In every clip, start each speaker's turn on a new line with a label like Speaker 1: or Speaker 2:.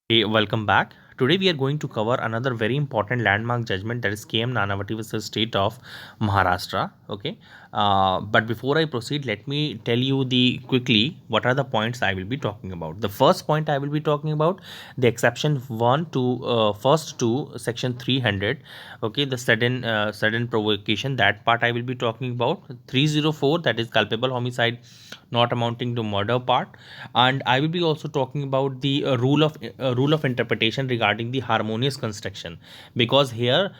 Speaker 1: Hey, welcome back. Today we are going to cover another very important landmark judgment, that is KM Nanavati versus State of Maharashtra. Okay, but before I proceed, let me tell you the quickly what are the points I will be talking about. The first point I will be talking about the exception one to first to section 300. Okay, the sudden provocation, that part I will be talking about. 304, that is culpable homicide not amounting to murder part, and I will be also talking about the rule of interpretation regarding the harmonious construction, because here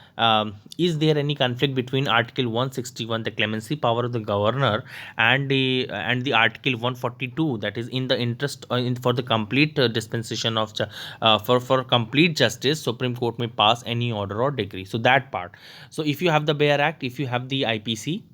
Speaker 1: is there any conflict between article 161, the clemency power of the governor, and the article 142, that is in the interest for the complete dispensation of for complete justice, supreme court may pass any order or decree. So that part. So if you have the Bear Act, if you have the IPC,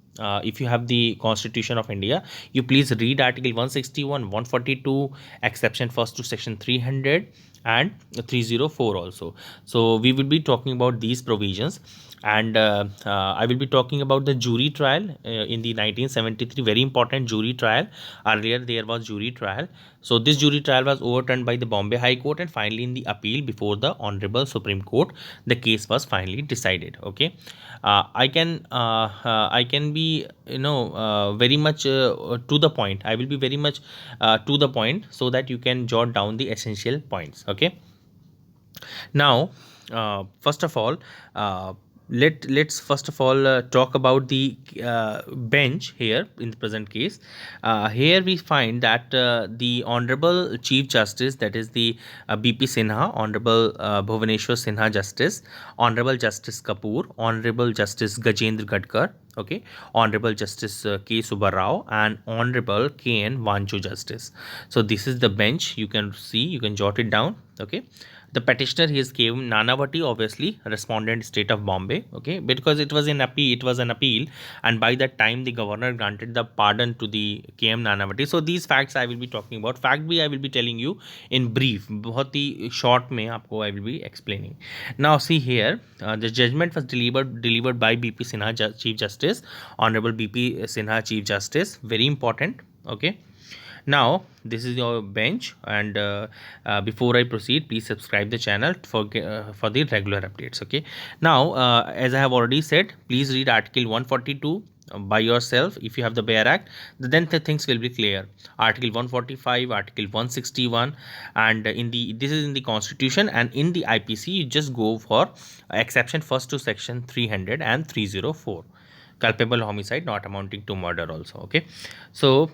Speaker 1: if you have the Constitution of India, you please read article 161, 142, exception first to section 300 and 304 also. So we will be talking about these provisions, and I will be talking about the jury trial in the 1973 very important jury trial. Earlier there was jury trial. So this jury trial was overturned by the Bombay High Court, and finally in the appeal before the Honorable Supreme Court, the case was finally decided. Okay, I can be very much to the point. I will be very much to the point, so that you can jot down the essential points. Okay, now first of all, let's first of all talk about the bench here in the present case. Here we find that the Honorable Chief Justice, that is the BP Sinha, Honorable Bhuvaneshwar Sinha Justice, Honorable Justice Kapoor, Honorable Justice Gajendra Gadkar, okay, Honorable Justice K Subbarao, and Honorable KN Vancho Justice. So this is the bench. You can see, you can jot it down. Okay, the petitioner, he is KM Nanavati, obviously respondent state of Bombay. Okay, because it was an appeal, and by that time the governor granted the pardon to the KM Nanavati. So these facts I will be talking about. Fact B I will be telling you in brief, बहुत ही short में आपको I will be explaining. Now see here, the judgment was delivered by BP Sinha, Chief Justice, Honorable BP Sinha, Chief Justice. Very important. Okay, now this is your bench, and before I proceed, please subscribe the channel for the regular updates. Okay, now as I have already said, please read article 142 by yourself. If you have the Bear Act, then the things will be clear. Article 145, article 161, and in the this is in the Constitution, and in the IPC you just go for exception first to section 300 and 304, culpable homicide not amounting to murder also. Okay, so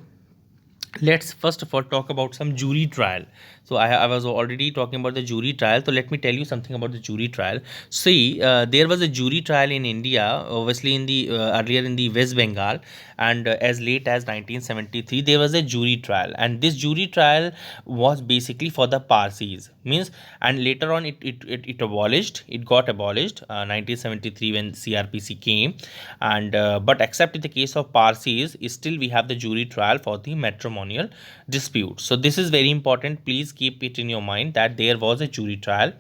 Speaker 1: let's first of all talk about some jury trial. So I was already talking about the jury trial, so let me tell you something about the jury trial. See, there was a jury trial in India, obviously in the earlier in the West Bengal, and as late as 1973 there was a jury trial, and this jury trial was basically for the Parsis, means, and later on it got abolished 1973 when CRPC came, and but except in the case of Parsis, still we have the jury trial for the matrimonial dispute. So this is very important. Please keep it in your mind that there was a jury trial,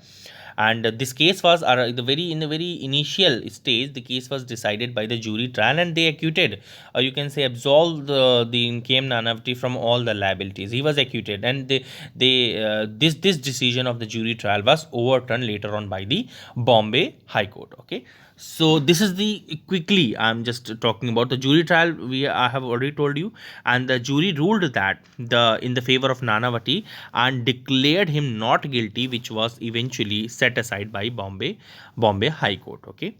Speaker 1: and this case was in the very initial stage. The case was decided by the jury trial, and they acquitted, or you can say absolved, the KM Nanavati from all the liabilities. He was acquitted, and this decision of the jury trial was overturned later on by the Bombay High Court. Okay, so this is the quickly I'm just talking about the jury trial. I have already told you, and the jury ruled that the in the favor of Nanavati and declared him not guilty, which was eventually set aside by Bombay High Court. Okay,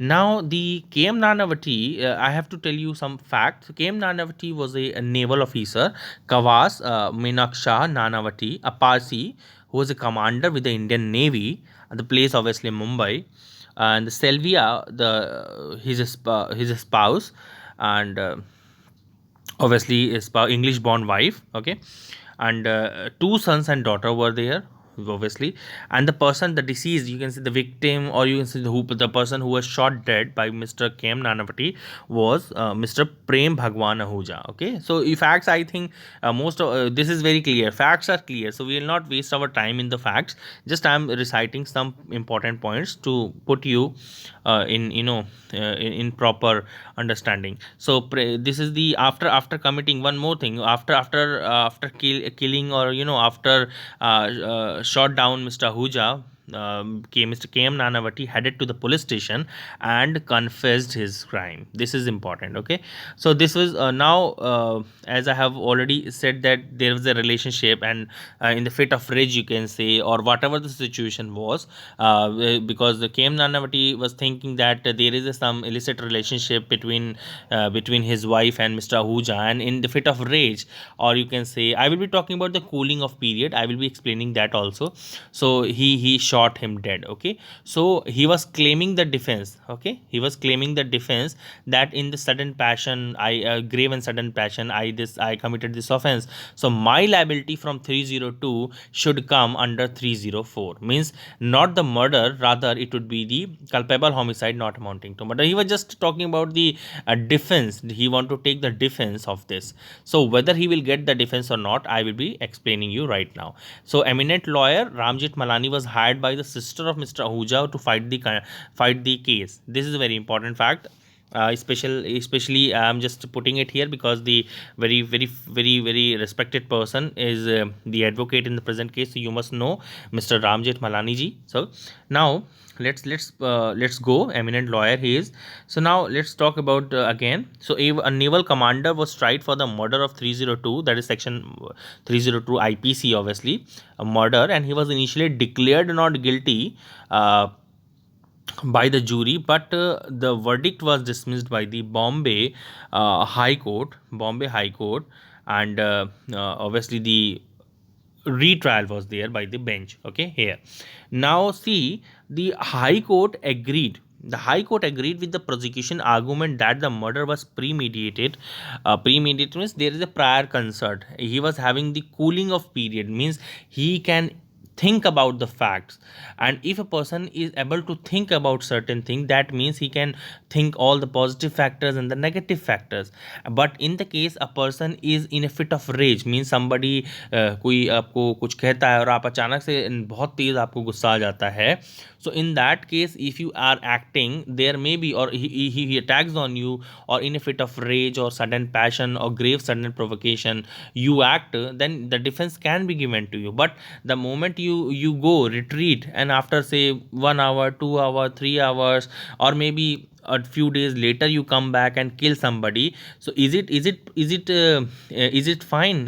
Speaker 1: now the KM Nanavati, I have to tell you some facts. KM Nanavati was a naval officer, Kawas Meenakshah Nanavati, a Parsi who was a commander with the Indian Navy. The place obviously Mumbai, and Selvia, the his spouse, and obviously his English born wife. Okay, and two sons and daughter were there, obviously, and the person, the deceased, you can say the victim, or you can say the person who was shot dead by Mr. KM Nanavati was Mr. Prem Bhagwan Ahuja. Okay, so facts, I think most of this is very clear. Facts are clear, so we will not waste our time in the facts. Just I'm reciting some important points to put you in in proper understanding. So this is the after committing one more thing, after killing, or after shot down Mr. Ahuja, Mr. K.M. Nanavati headed to the police station and confessed his crime. This is important. Okay, so this was now, as I have already said, that there was a relationship, and in the fit of rage, you can say, or whatever the situation was, because the K.M. Nanavati was thinking that there is some illicit relationship between his wife and Mr. Ahuja, and in the fit of rage, or you can say, I will be talking about the cooling of period. I will be explaining that also. So he shot him dead. Okay, so he was claiming the defense. Okay, he was claiming the defense that in the sudden passion, grave and sudden passion, I committed this offense. So my liability from 302 should come under 304. Means not the murder, rather it would be the culpable homicide not amounting to murder. He was just talking about the defense. He want to take the defense of this. So whether he will get the defense or not, I will be explaining you right now. So eminent lawyer Ramjit Malani was hired by the sister of Mr. Ahuja to fight the case. This is a very important fact. Especially I'm just putting it here because the very respected person is the advocate in the present case. So you must know Mr. Ramjit Malani ji. So now let's go. Eminent lawyer he is. So now let's talk about again. So a naval commander was tried for the murder of 302, that is section 302 IPC, obviously a murder, and he was initially declared not guilty by the jury, but the verdict was dismissed by the Bombay High Court, and obviously the retrial was there by the bench. Okay, here now see, the High Court agreed. The High Court agreed with the prosecution argument that the murder was premeditated. Premeditated means there is a prior concert. He was having the cooling of period, means he can think about the facts, and if a person is able to think about certain thing, that means he can think all the positive factors and the negative factors. But in the case a person is in a fit of rage, means somebody कोई आपको कुछ कहता है और आप अचानक से बहुत तेज आपको गुस्सा आ जाता है, so in that case if you are acting, there may be, or he attacks on you, or in a fit of rage or sudden passion or grave sudden provocation you act, then the defense can be given to you. But the moment you go retreat, and after say 1 hour, 2 hour, 3 hours, or maybe a few days later you come back and kill somebody, so is it fine?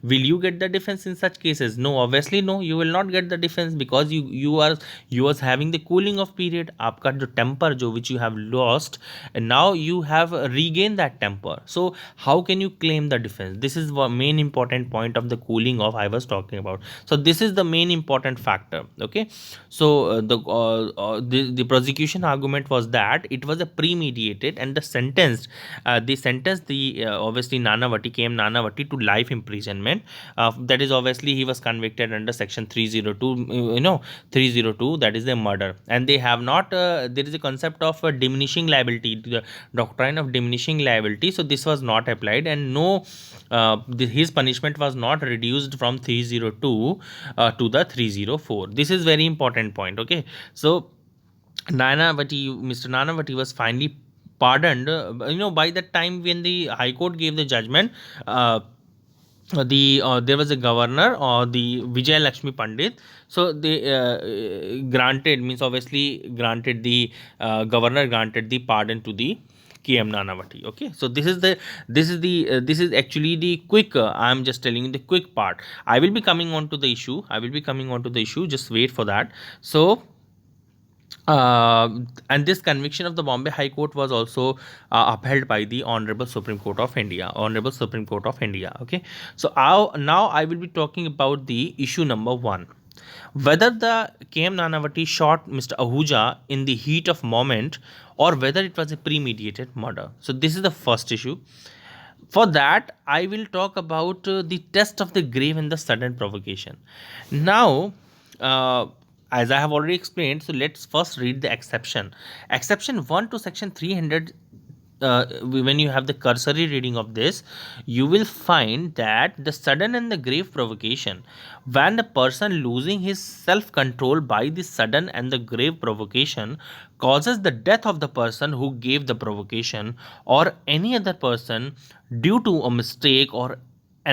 Speaker 1: Will you get the defense in such cases? No, obviously no, you will not get the defense, because you was having the cooling of period. आपका जो temper जो which you have lost, and now you have regained that temper. So how can you claim the defense? This is the main important point of the cooling off I was talking about. So this is the main important factor. Okay, so the prosecution argument was that it was a premeditated, and they sentenced the obviously Nanavati, K.M. Nanavati, to life imprisonment. That is obviously he was convicted under section 302, 302, that is the murder. And they have not there is a concept of diminishing liability, the doctrine of diminishing liability, so this was not applied, and no his punishment was not reduced from 302 to the 304. This is very important point. Okay, so Mr. Nanavati was finally pardoned. By the time when the High Court gave the judgment, there was a governor, or the Vijay Lakshmi Pandit. So they granted, means obviously granted the governor granted the pardon to the K.M. Nanavati. Okay, so this is actually the quick. I am just telling you the quick part. I will be coming on to the issue. Just wait for that. So. And this conviction of the Bombay High Court was also upheld by the Honorable Supreme Court of India. Okay, so now I will be talking about the issue number 1. Whether the K.M. Nanavati shot Mr. Ahuja in the heat of moment, or whether it was a premeditated murder. So this is the first issue. For that, I will talk about the test of the grave and the sudden provocation. Now, as I have already explained, so let's first read the exception. Exception 1 to section 300. When you have the cursory reading of this, you will find that the sudden and the grave provocation, when the person losing his self-control by the sudden and the grave provocation causes the death of the person who gave the provocation, or any other person, due to a mistake or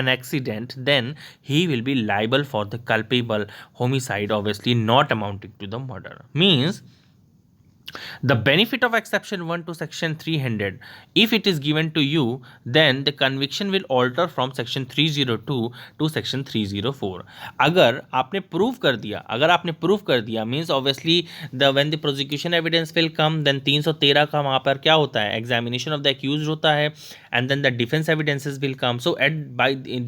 Speaker 1: an accident, then he will be liable for the culpable homicide, obviously not amounting to the murder. Means the benefit of exception 1 to section 300, if it is given to you, then the conviction will alter from section 302 to section 304. अगर आपने prove कर दिया, means obviously the when the prosecution evidence will come, then 313 का वहाँ पर क्या होता है, एग्जामिनेशन ऑफ द एक्यूज होता है, and then the defense evidences will come. So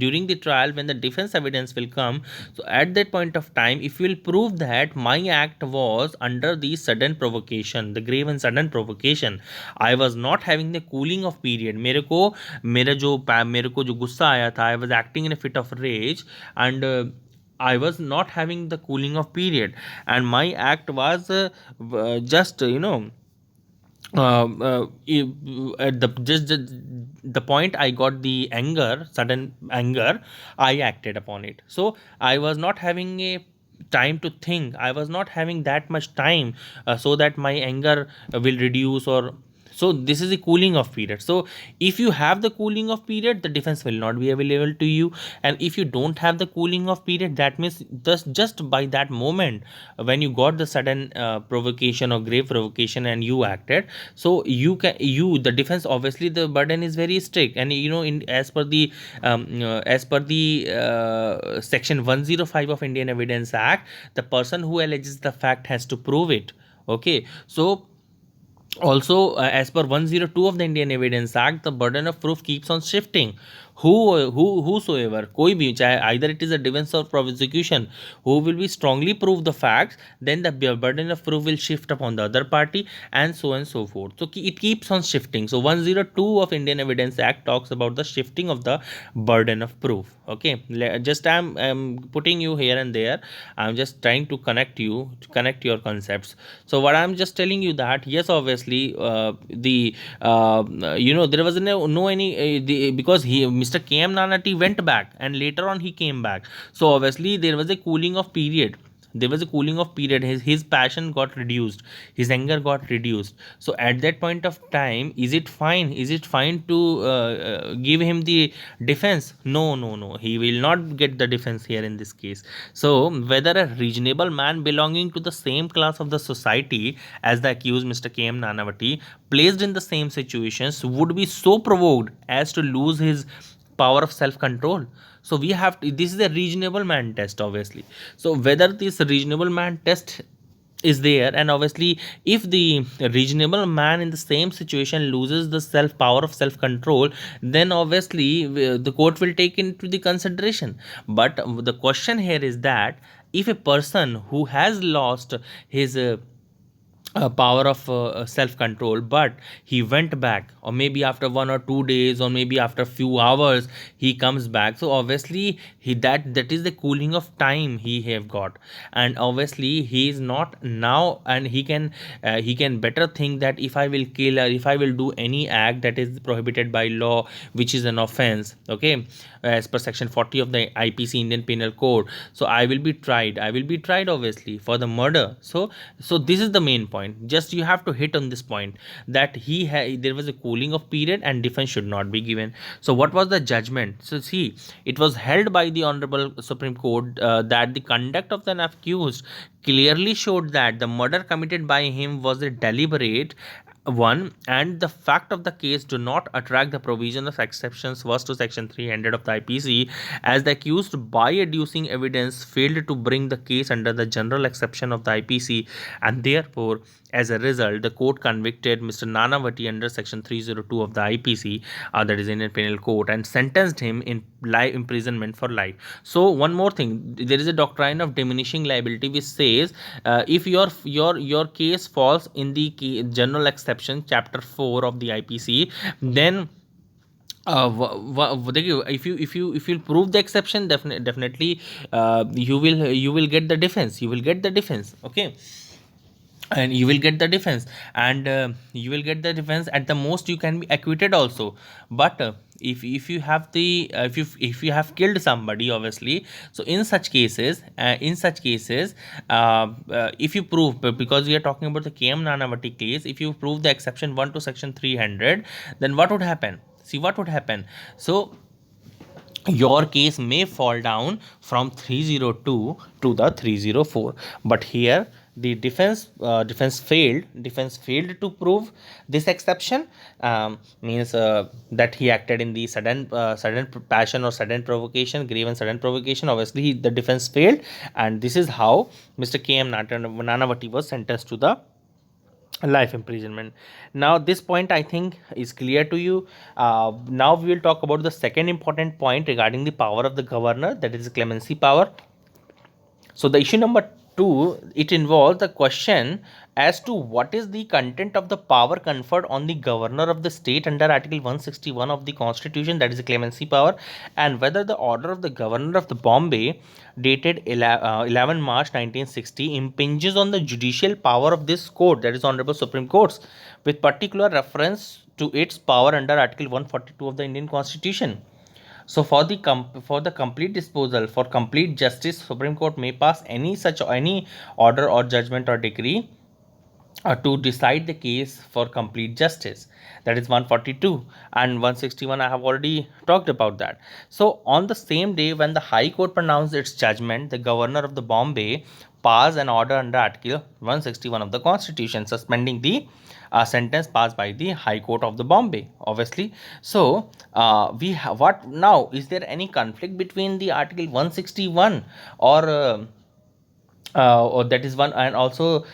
Speaker 1: during the trial, when the defense evidence will come, so at that point of time, if you will prove that my act was under the sudden provocation, the grave and sudden provocation, I was not having the cooling of period, मेरे को जो गुस्सा आया था, I was acting in a fit of rage, and I was not having the cooling of period, and my act was just at the point I got the sudden anger, I acted upon it. So I was not having a time to think. I was not having that much time so that my anger will reduce, or so this is a cooling off period. So if you have the cooling off period, the defense will not be available to you, and if you don't have the cooling off period, that means just by that moment when you got the sudden provocation or grave provocation and you acted, so the defense, obviously the burden is very strict, and in as per the section 105 of Indian Evidence Act, the person who alleges the fact has to prove it. Okay, so also as per 102 of the Indian Evidence Act, the burden of proof keeps on shifting. Whosoever, कोई भी, चाहे either it is a defense or prosecution, who will be strongly prove the facts, then the burden of proof will shift upon the other party, and so forth. So it keeps on shifting. So 102 of Indian Evidence Act talks about the shifting of the burden of proof. Okay, just I'm putting you here and there. I'm just trying to connect your concepts. So what I'm just telling you that, yes, obviously there was no any because Mr. KM Nanati went back, and later on he came back. So obviously there was a cooling of period. His passion got reduced, his anger got reduced. So at that point of time, is it fine to give him the defense? No, he will not get the defense here in this case. So whether a reasonable man belonging to the same class of the society as the accused Mr. KM Nanavati, placed in the same situations, would be so provoked as to lose his power of self-control. So we have to, this is a reasonable man test, obviously. So whether this reasonable man test is there, and obviously if the reasonable man in the same situation loses the power of self control, then obviously the court will take into the consideration. But the question here is that if a person who has lost his power of self-control, but he went back, or maybe after 1 or 2 days, or maybe after few hours he comes back, so obviously that is the cooling of time he have got, and obviously he is not now, and he can better think that if I will kill, or if I will do any act that is prohibited by law, which is an offense, okay, as per section 40 of the IPC, Indian Penal Code, so I will be tried obviously for the murder. So this is the main point. Just you have to hit on this point, that there was a cooling of period and defense should not be given. So what was the judgment? So see, it was held by the Honorable Supreme Court that the conduct of the accused clearly showed that the murder committed by him was a deliberate one, and the fact of the case do not attract the provision of exceptions first to section 300 of the IPC, as the accused by adducing evidence failed to bring the case under the general exception of the IPC, and therefore as a result the court convicted Mr. Nanavati under section 302 of the IPC, that is Indian Penal Code, and sentenced him in life imprisonment for life. So one more thing, there is a doctrine of diminishing liability which says if your case falls in the general exception chapter 4 of the IPC, then if you prove the exception, definitely you will get the defense, okay, and you will get the defense, and at the most you can be acquitted also. But if you have the if you have killed somebody, obviously, so in such cases if you prove, because we are talking about the KM Nanavati case, if you prove the exception 1 to section 300, then what would happen? See what would happen. So your case may fall down from 302 to the 304. But here the defense failed to prove this exception. Means that he acted in the sudden passion or sudden provocation, grave and sudden provocation. Obviously the defense failed, and this is how Mr. KM Nanavati was sentenced to the life imprisonment. Now this point I think is clear to you. Now we will talk about the second important point regarding the power of the governor, that is the clemency power. So the issue number two, it involves the question as to what is the content of the power conferred on the governor of the state under Article 161 of the Constitution, that is the clemency power, and whether the order of the governor of the Bombay dated 11 March 1960 impinges on the judicial power of this court, that is Honorable Supreme Courts, with particular reference to its power under Article 142 of the Indian Constitution. So for the complete disposal, for complete justice, Supreme Court may pass any order or judgment or decree to decide the case for complete justice. That is 142, and 161 I have already talked about that. So on the same day when the High Court pronounced its judgment, the governor of the Bombay passed an order under Article 161 of the Constitution suspending the sentence passed by the High Court of the Bombay, obviously. So we have what now, is there any conflict between the Article 161 or that is one, and also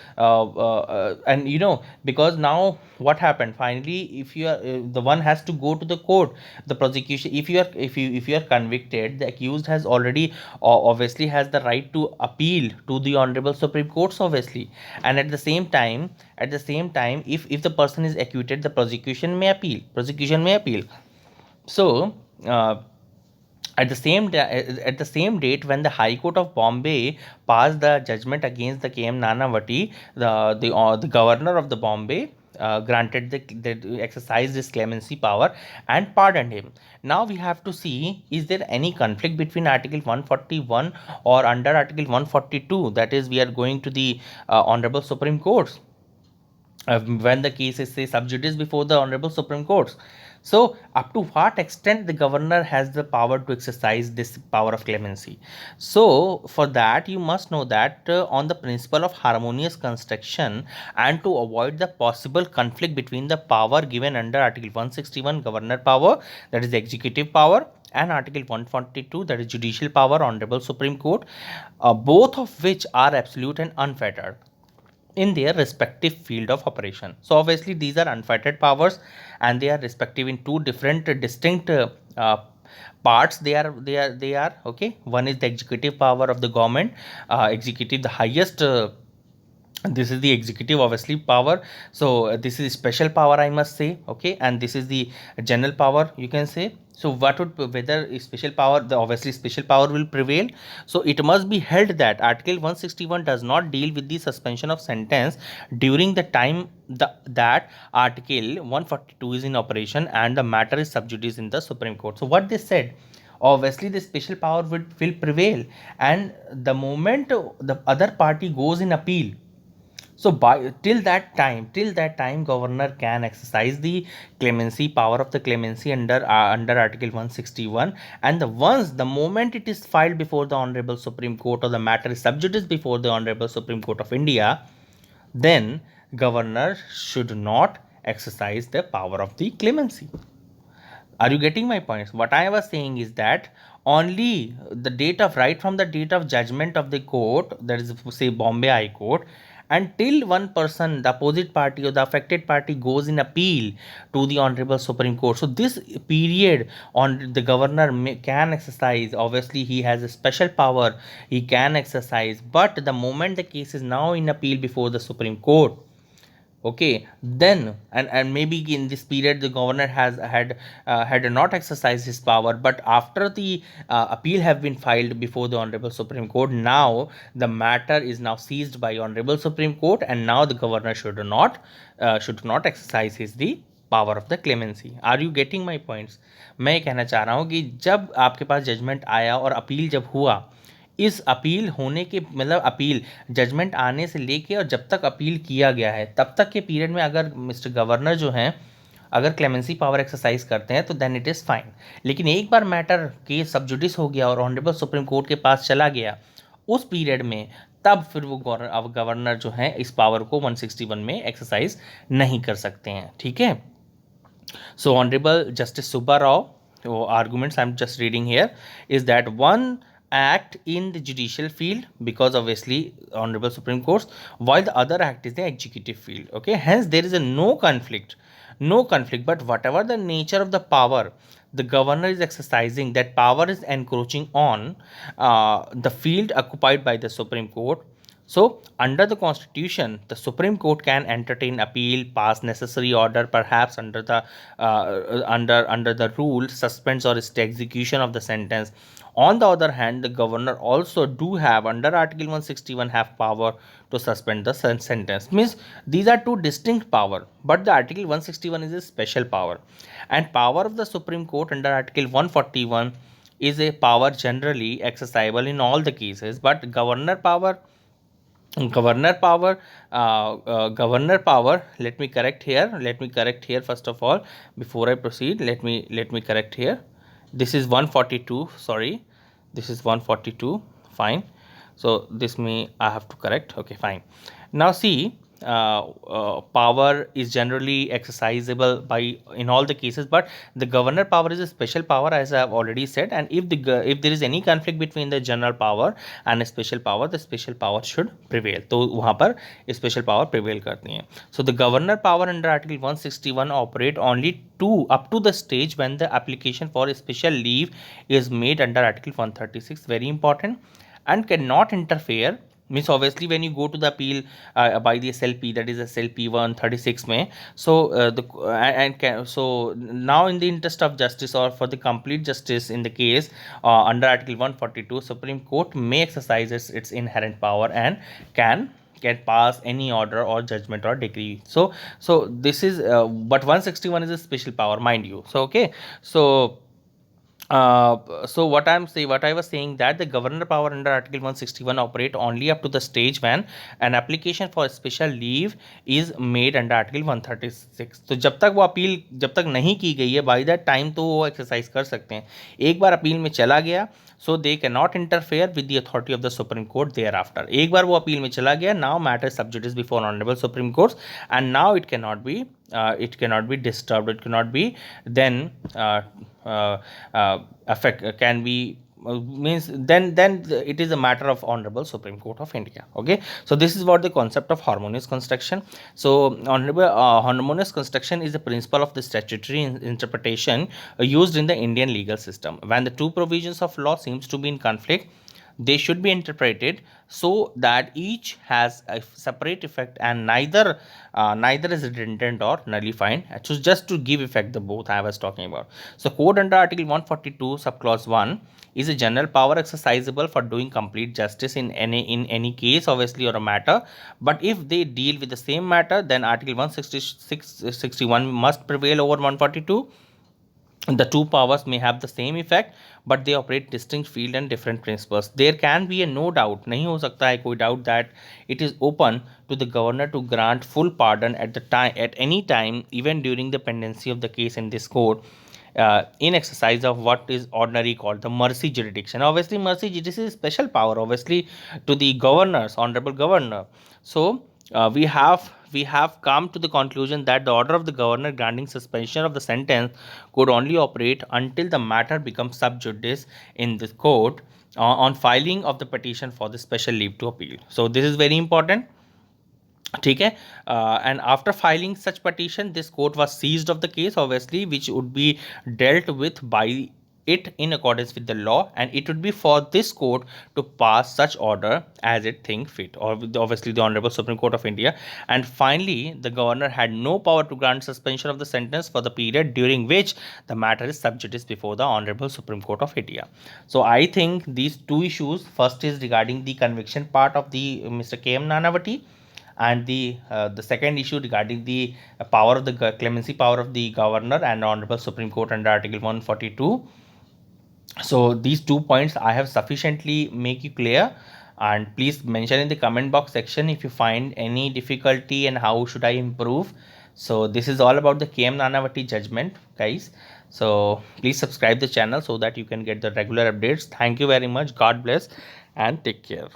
Speaker 1: and because now what happened finally, if you are the one has to go to the court, the prosecution, if you are convicted, the accused has already obviously has the right to appeal to the Honorable Supreme Courts, obviously. And at the same time, if the person is acquitted, the prosecution may appeal. So at the same date when the High Court of Bombay passed the judgment against the KM Nanavati, the governor of the Bombay granted the exercised this clemency power and pardoned him. Now we have to see, is there any conflict between Article 141 or under Article 142? That is, we are going to the Honorable Supreme Courts when the case is say sub judice before the Honorable Supreme Courts. So up to what extent the governor has the power to exercise this power of clemency? So for that you must know that on the principle of harmonious construction, and to avoid the possible conflict between the power given under Article 161 governor power, that is the executive power, and Article 142, that is judicial power, Honorable Supreme Court, both of which are absolute and unfettered in their respective field of operation. So obviously these are unfettered powers, and they are respective in two different distinct parts. They are okay. One is the executive power of the government, executive, the highest this is the executive obviously power. So this is special power, I must say, okay, and this is the general power, you can say. So what would, whether special power, the obviously special power will prevail. So it must be held that Article 161 does not deal with the suspension of sentence during the time that Article 142 is in operation and the matter is sub judice in the Supreme Court. So what they said, obviously the special power will prevail, and the moment the other party goes in appeal, so by till that time, governor can exercise the clemency power of the clemency under Article 161, and the moment it is filed before the Honorable Supreme Court, or the matter is sub judice before the Honorable Supreme Court of India, then governor should not exercise the power of the clemency. Are you getting my points? What I was saying is that only the date of, right from the date of judgment of the court, that is say Bombay High Court, until one person, the opposite party or the affected party, goes in appeal to the Honorable Supreme Court. So this period on the governor can exercise. Obviously, he has a special power. He can exercise, but the moment the case is now in appeal before the Supreme Court, okay, then and maybe in this period the governor had not exercised his power, but after the appeal have been filed before the Honorable Supreme Court, now the matter is now seized by Honorable Supreme Court, and now the governor should not exercise his the power of the clemency. Are you getting my points? मैं ये कहना चाह रहा हूँ कि जब आपके पास judgement आया और अपील जब हुआ, इस अपील होने के मतलब अपील जजमेंट आने से लेके और जब तक अपील किया गया है तब तक के पीरियड में अगर मिस्टर गवर्नर जो हैं अगर क्लेमेंसी पावर एक्सरसाइज करते हैं तो देन इट इज़ फाइन। लेकिन एक बार मैटर केस सब जुडिस हो गया और ऑनरेबल सुप्रीम कोर्ट के पास चला गया उस पीरियड में, तब फिर वो गवर्नर जो है इस पावर को 161 में एक्सरसाइज नहीं कर सकते हैं। ठीक है। So Honorable Justice Subba Rao, arguments I'm just reading here is that one act in the judicial field, because obviously Honorable Supreme Court, while the other act is the executive field. Okay, hence there is a no conflict, but whatever the nature of the power the governor is exercising, that power is encroaching on the field occupied by the Supreme Court. So, under the Constitution, the Supreme Court can entertain appeal, pass necessary order, perhaps under the under the rule, suspends or stay execution of the sentence. On the other hand, the governor also do have under Article 161 have power to suspend the sentence. Means these are two distinct power, but the Article 161 is a special power, and power of the Supreme Court under Article 141 is a power generally exercisable in all the cases, but governor power, let me correct here first of all before I proceed. Let me correct here. This is 142, sorry, this is 142, fine. So this may I have to correct. Okay, fine. Now see, power is generally exercisable by in all the cases, but the governor power is a special power, as I have already said. And if if there is any conflict between the general power and a special power, the special power should prevail. तो वहाँ पर special power prevail करती है. So the governor power under Article 161 operate only up to the stage when the application for a special leave is made under Article 136. Very important, and cannot interfere. Means obviously when you go to the appeal by the SLP, that is SLP 136 में, so so now in the interest of justice or for the complete justice in the case under Article 142, Supreme Court may exercise its inherent power and can pass any order or judgment or decree. So this is but 161 is a special power, mind you. So okay, so what I was saying, that the governor power under Article 161 operate only up to the stage when an application for special leave is made under Article 136. तो जब तक वो appeal जब तक नहीं की गई है, बाई दैट टाइम तो वो एक्सरसाइज कर सकते हैं. एक बार अपील में चला गया, so they cannot interfere with the authority of the Supreme Court thereafter. एक बार वो अपील में चला गया, now matter is sub judice before Honorable Supreme Court, and now it cannot be disturbed, it cannot be then can be means then it is a matter of Honorable Supreme Court of India. Okay, so this is what the concept of harmonious construction. So harmonious construction is the principle of the statutory interpretation used in the Indian legal system. When the two provisions of law seems to be in conflict, they should be interpreted so that each has a separate effect and neither is redundant or nullified, just to give effect the both I was talking about. So code under Article 142 subclause 1 is a general power exercisable for doing complete justice in any case, obviously, or a matter. But if they deal with the same matter, then Article 161 must prevail over 142. The two powers may have the same effect, but they operate distinct field and different principles. There can be a no doubt, नहीं हो सकता है कोई doubt, that it is open to the governor to grant full pardon at any time, even during the pendency of the case in this court, in exercise of what is ordinary called the mercy jurisdiction. Obviously, mercy jurisdiction is special power, obviously, to the governors, honorable governor. So we have come to the conclusion that the order of the governor granting suspension of the sentence could only operate until the matter becomes sub judice in the court on filing of the petition for the special leave to appeal. So this is very important. ठीक है, and after filing such petition, this court was seized of the case, obviously, which would be dealt with by it in accordance with the law, and it would be for this court to pass such order as it think fit, or obviously the Honorable Supreme Court of India. And finally, the governor had no power to grant suspension of the sentence for the period during which the matter is sub judice before the Honorable Supreme Court of India. So I think these two issues, first is regarding the conviction part of the Mr. K.M. Nanavati, and the second issue regarding the power of the clemency power of the governor and Honorable Supreme Court under Article 142. So these 2 points I have sufficiently make you clear, and please mention in the comment box section if you find any difficulty and how should I improve. So this is all about the KM Nanavati judgment, guys. So please subscribe the channel so that you can get the regular updates. Thank you very much. God bless and take care.